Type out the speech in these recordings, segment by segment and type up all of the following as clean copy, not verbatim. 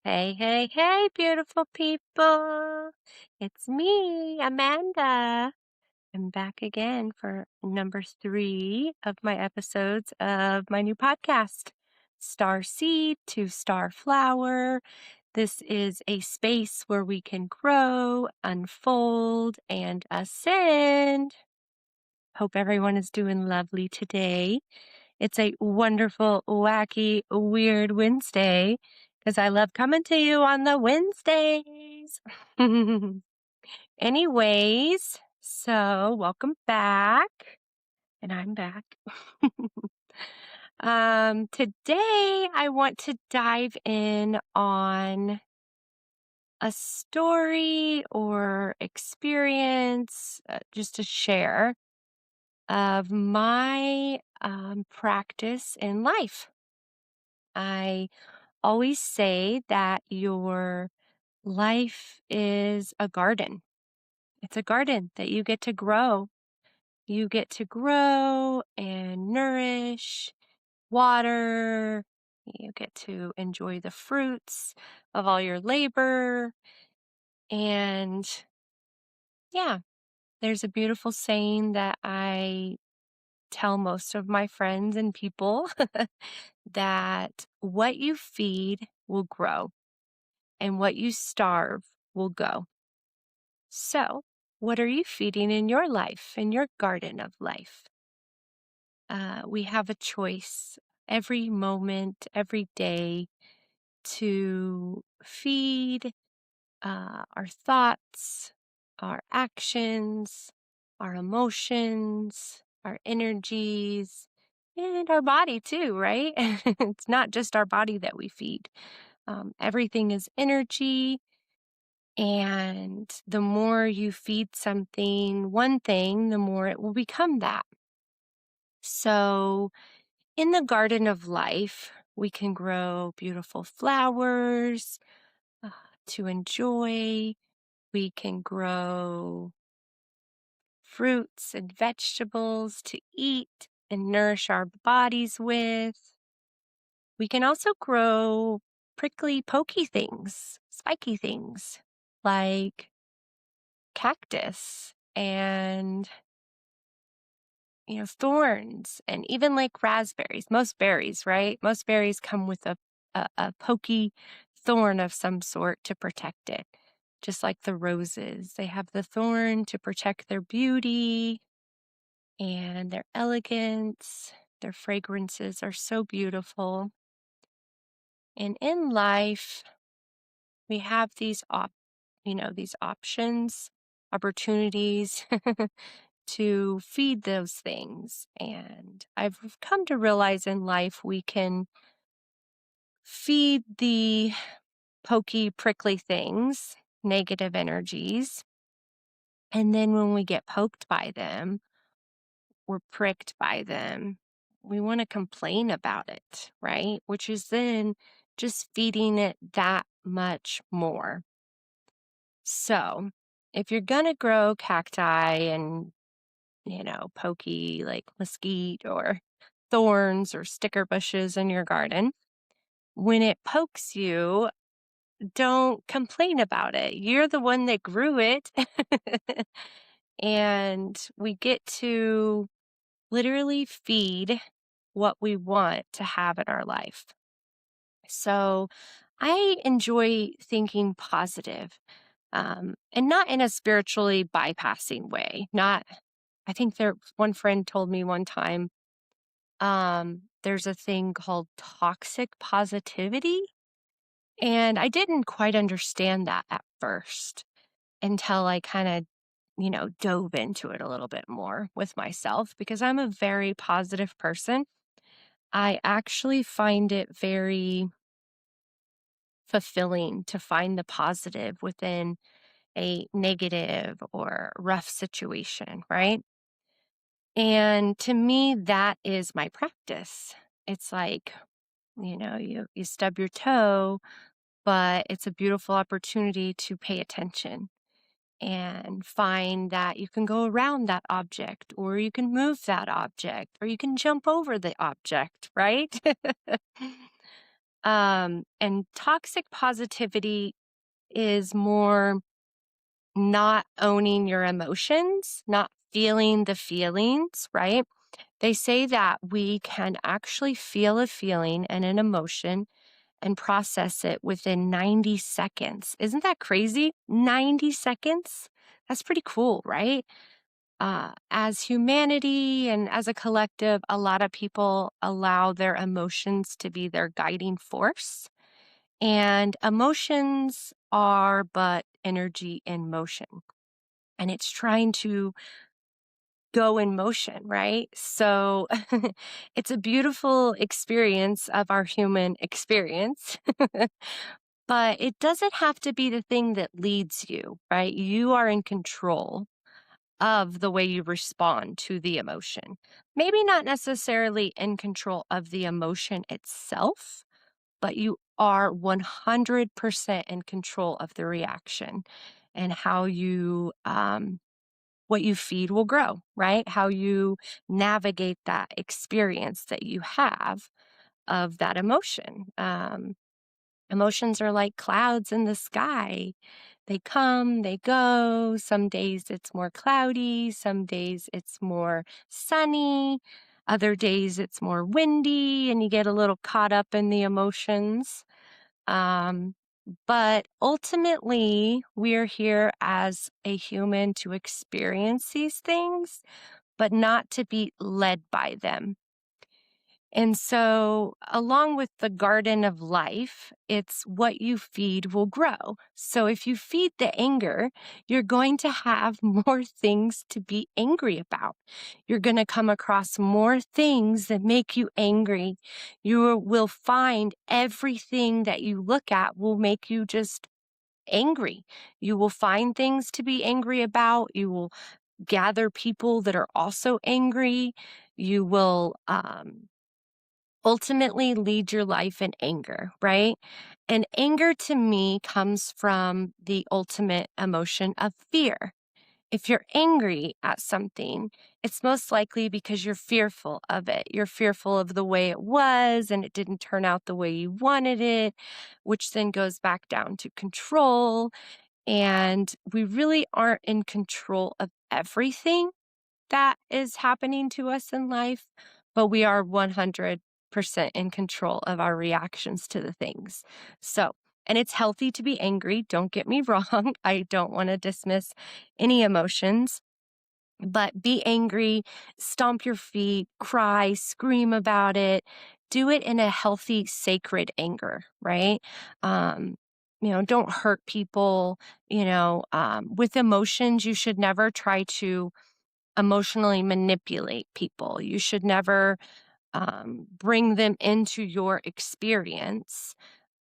Hey, hey, hey, beautiful people. It's me, Amanda. I'm back again for number 3 of my episodes of my new podcast, Star Seed to Star Flower. This is a space where we can grow, unfold, and ascend. Hope everyone is doing lovely today. It's a wonderful, wacky, weird Wednesday because I love coming to you on the Wednesdays. Anyways, so welcome back. And I'm back. Today I want to dive in on a story or experience just to share of my practice in life. I always say that your life is a garden. It's a garden that you get to grow. You get to grow and nourish, water. You get to enjoy the fruits of all your labor. And yeah, there's a beautiful saying that I tell most of my friends and people that what you feed will grow and what you starve will go. So, what are you feeding in your life, in your garden of life? We have a choice every moment, every day to feed our thoughts, our actions, our emotions, our energies, and our body too, right? It's not just our body that we feed. Everything is energy. And the more you feed something, one thing, the more it will become that. So, in the garden of life, we can grow beautiful flowers uh, to enjoy. We can grow fruits and vegetables to eat and nourish our bodies with. We can also grow prickly, pokey things, spiky things like cactus and thorns and even like raspberries. Most berries, right? Most berries come with a pokey thorn of some sort to protect it. Just like the roses, they have the thorn to protect their beauty and their elegance. Their fragrances are so beautiful. And in life, we have these options, opportunities to feed those things. And I've come to realize in life we can feed the pokey, prickly things, negative energies. And then when we get poked by them, we're pricked by them, we want to complain about it, right? Which is then just feeding it that much more. So if you're going to grow cacti and pokey like mesquite or thorns or sticker bushes in your garden, when it pokes you, don't complain about it. You're the one that grew it. And we get to literally feed what we want to have in our life. So I enjoy thinking positive, and not in a spiritually bypassing way. I think one friend told me one time, there's a thing called toxic positivity. And I didn't quite understand that at first until I kind of, dove into it a little bit more with myself because I'm a very positive person. I actually find it very fulfilling to find the positive within a negative or rough situation, right? And to me, that is my practice. It's like, you stub your toe, but it's a beautiful opportunity to pay attention and find that you can go around that object, or you can move that object, or you can jump over the object, right? And toxic positivity is more not owning your emotions, not feeling the feelings, right? They say that we can actually feel a feeling and an emotion and process it within 90 seconds. Isn't that crazy? 90 seconds? That's pretty cool, right? As humanity and as a collective, a lot of people allow their emotions to be their guiding force. And emotions are but energy in motion, and it's trying to go in motion, right? So it's a beautiful experience of our human experience. But it doesn't have to be the thing that leads you, right? You are in control of the way you respond to the emotion. Maybe not necessarily in control of the emotion itself, but you are 100% in control of the reaction and how what you feed will grow, right? How you navigate that experience that you have of that emotion. Emotions are like clouds in the sky. They come, they go. Some days it's more cloudy, some days it's more sunny, other days it's more windy, and you get a little caught up in the emotions. Um, but ultimately, we're here as a human to experience these things, but not to be led by them. And so, along with the garden of life, it's what you feed will grow. So, if you feed the anger, you're going to have more things to be angry about. You're going to come across more things that make you angry. You will find everything that you look at will make you just angry. You will find things to be angry about. You will gather people that are also angry. You will, ultimately lead your life in anger, right? And anger to me comes from the ultimate emotion of fear. If you're angry at something, it's most likely because you're fearful of it. You're fearful of the way it was and it didn't turn out the way you wanted it, which then goes back down to control. And we really aren't in control of everything that is happening to us in life, but we are 100% in control of our reactions to the things. So, and it's healthy to be angry. Don't get me wrong. I don't want to dismiss any emotions, but be angry, stomp your feet, cry, scream about it. Do it in a healthy, sacred anger, right? Um, don't hurt people. With emotions, you should never try to emotionally manipulate people. You should never bring them into your experience.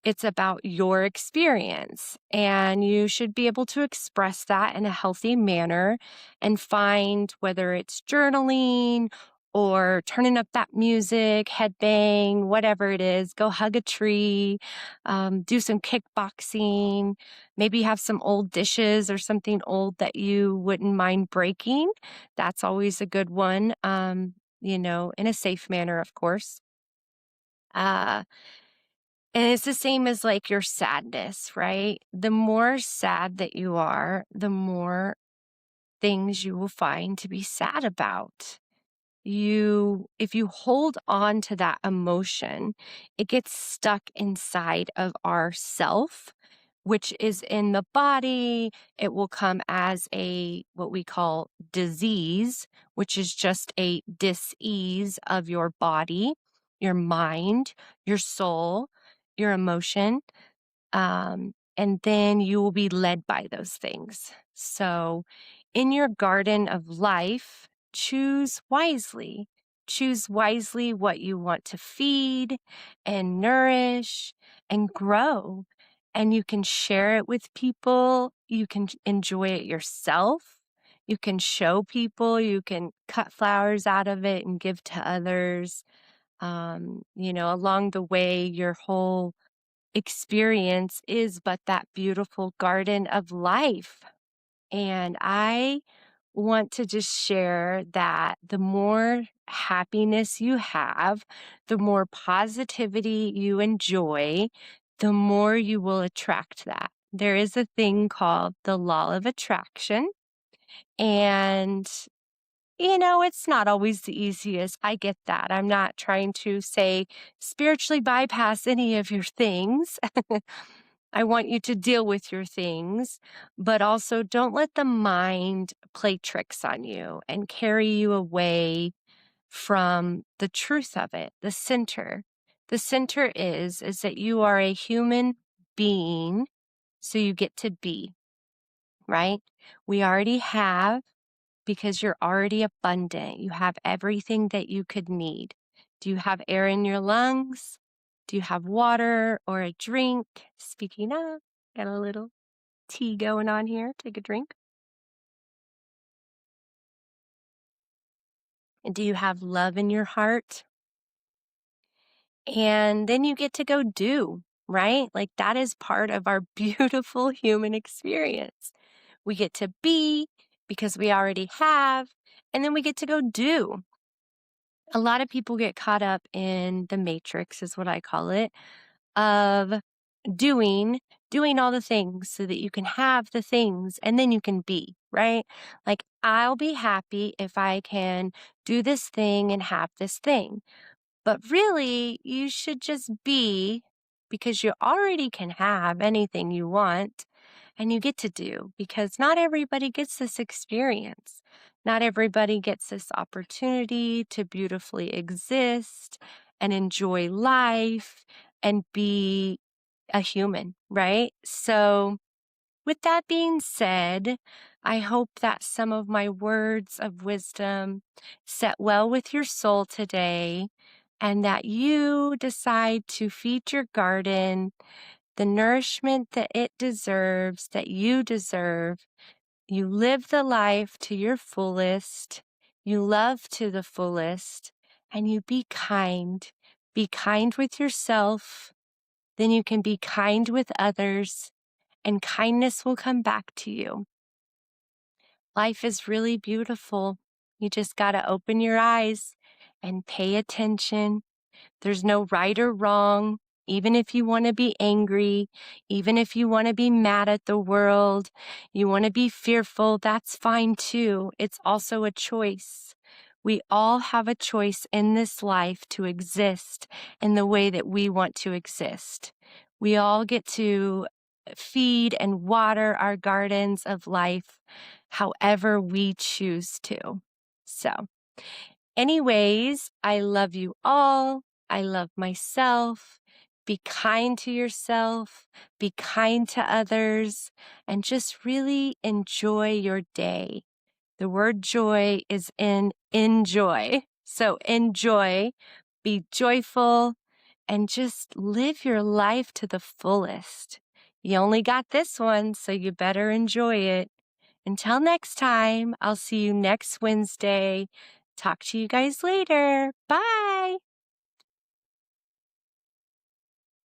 It's about your experience, and you should be able to express that in a healthy manner and find whether it's journaling or turning up that music, headbang, whatever it is, go hug a tree, do some kickboxing, maybe have some old dishes or something old that you wouldn't mind breaking. That's always a good one. In a safe manner, of course. Uh, and it's the same as like your sadness, right? The more sad that you are, the more things you will find to be sad about. If you hold on to that emotion, it gets stuck inside of our self, which is in the body. It will come as what we call disease, which is just a dis-ease of your body, your mind, your soul, your emotion. And then you will be led by those things. So, in your garden of life, choose wisely. Choose wisely what you want to feed and nourish and grow. And you can share it with people. You can enjoy it yourself. You can show people. You can cut flowers out of it and give to others. Along the way, your whole experience is but that beautiful garden of life. And I want to just share that the more happiness you have, the more positivity you enjoy, the more you will attract that. There is a thing called the law of attraction, and it's not always the easiest. I get that. I'm not trying to say spiritually bypass any of your things. I want you to deal with your things, but also don't let the mind play tricks on you and carry you away from the truth of it, the center. The center is that you are a human being, so you get to be, right? We already have, because you're already abundant. You have everything that you could need. Do you have air in your lungs? Do you have water or a drink? Speaking of, got a little tea going on here. Take a drink. And do you have love in your heart? And then you get to go do, right? Like that is part of our beautiful human experience. We get to be because we already have, and then we get to go do. A lot of people get caught up in the matrix, is what I call it, of doing all the things so that you can have the things and then you can be, right? Like, I'll be happy if I can do this thing and have this thing. But really, you should just be, because you already can have anything you want and you get to do, because not everybody gets this experience. Not everybody gets this opportunity to beautifully exist and enjoy life and be a human, right? So, with that being said, I hope that some of my words of wisdom set well with your soul today, and that you decide to feed your garden the nourishment that it deserves, that you deserve. You live the life to your fullest, you love to the fullest, and you be kind. Be kind with yourself, then you can be kind with others, and kindness will come back to you. Life is really beautiful. You just got to open your eyes and pay attention. There's no right or wrong. Even if you want to be angry, even if you want to be mad at the world, you want to be fearful, that's fine too. It's also a choice. We all have a choice in this life to exist in the way that we want to exist. We all get to feed and water our gardens of life however we choose to. So, anyways, I love you all. I love myself. Be kind to yourself, be kind to others, and just really enjoy your day. The word joy is in enjoy. So enjoy, be joyful, and just live your life to the fullest. You only got this one, so you better enjoy it. Until next time, I'll see you next Wednesday. Talk to you guys later. Bye.